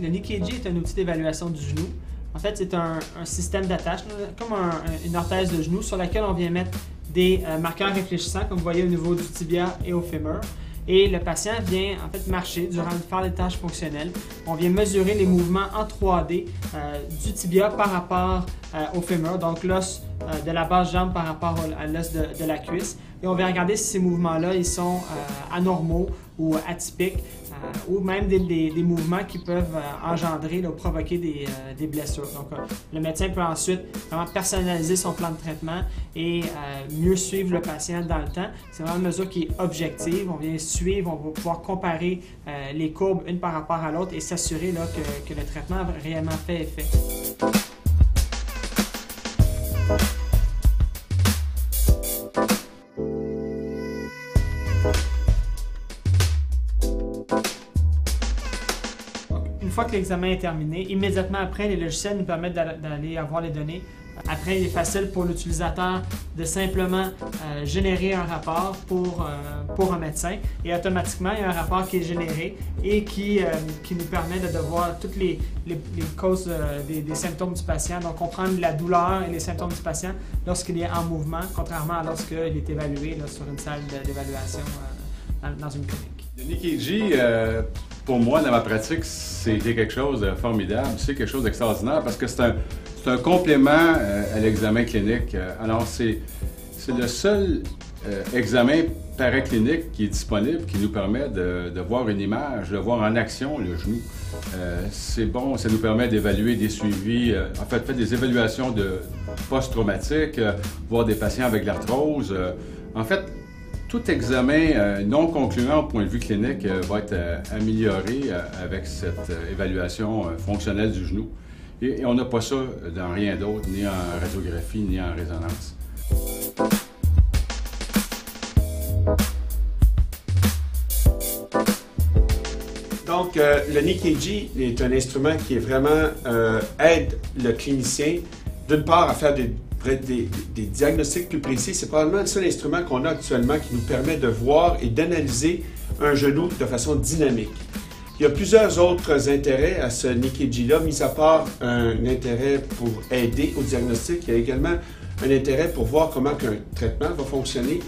Le Nikkeiji est un outil d'évaluation du genou. En fait, c'est un système d'attache, comme une orthèse de genou sur laquelle on vient mettre des marqueurs réfléchissants, comme vous voyez au niveau du tibia et au fémur. Et le patient vient en fait marcher durant faire les tâches fonctionnelles. On vient mesurer les mouvements en 3D du tibia par rapport au fémur, donc l'os de la basse jambe par rapport à l'os de la cuisse. Et on vient regarder si ces mouvements-là ils sont anormaux ou atypiques, ou même des mouvements qui peuvent engendrer ou provoquer des blessures. Donc, le médecin peut ensuite vraiment personnaliser son plan de traitement et mieux suivre le patient dans le temps. C'est vraiment une mesure qui est objective. On vient suivre, on va pouvoir comparer les courbes une par rapport à l'autre et s'assurer que le traitement a réellement fait effet. Une fois que l'examen est terminé, immédiatement après, les logiciels nous permettent d'aller avoir les données. Après, il est facile pour l'utilisateur de simplement générer un rapport pour un médecin et automatiquement, il y a un rapport qui est généré et qui nous permet de voir toutes les causes des symptômes du patient. Donc, comprendre la douleur et les symptômes du patient lorsqu'il est en mouvement, contrairement à lorsqu'il est évalué sur une salle d'évaluation dans une clinique. Le Nikkeiji, pour moi, dans ma pratique, c'était quelque chose de formidable, c'est quelque chose d'extraordinaire parce que c'est un complément à l'examen clinique. Alors, c'est le seul examen paraclinique qui est disponible, qui nous permet de voir une image, de voir en action le genou. C'est bon, ça nous permet d'évaluer des suivis, en fait, des évaluations de post-traumatiques, voir des patients avec l'arthrose. En fait, tout examen non concluant au point de vue clinique va être amélioré avec cette évaluation fonctionnelle du genou. Et on n'a pas ça dans rien d'autre, ni en radiographie, ni en résonance. Donc, le Nikkeiji est un instrument qui est vraiment aide le clinicien, d'une part, à faire des diagnostics plus précis. C'est probablement le seul instrument qu'on a actuellement qui nous permet de voir et d'analyser un genou de façon dynamique. Il y a plusieurs autres intérêts à ce Nikkeiji-là, mis à part un intérêt pour aider au diagnostic, il y a également un intérêt pour voir comment un traitement va fonctionner.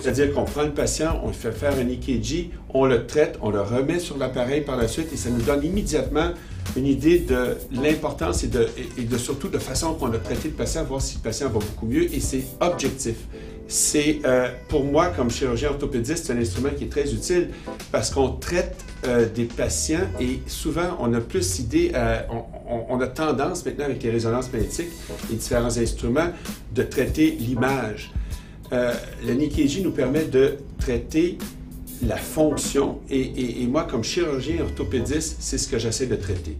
C'est-à-dire qu'on prend le patient, on fait faire un Nikkeiji, on le traite, on le remet sur l'appareil par la suite et ça nous donne immédiatement une idée de l'importance et surtout de façon qu'on a traité le patient, voir si le patient va beaucoup mieux et c'est objectif. C'est, pour moi, comme chirurgien orthopédiste, c'est un instrument qui est très utile parce qu'on traite des patients et souvent, on a plus idée, on a tendance maintenant avec les résonances magnétiques et différents instruments de traiter l'image. Le Nikkeiji nous permet de traiter la fonction et moi, comme chirurgien orthopédiste, c'est ce que j'essaie de traiter.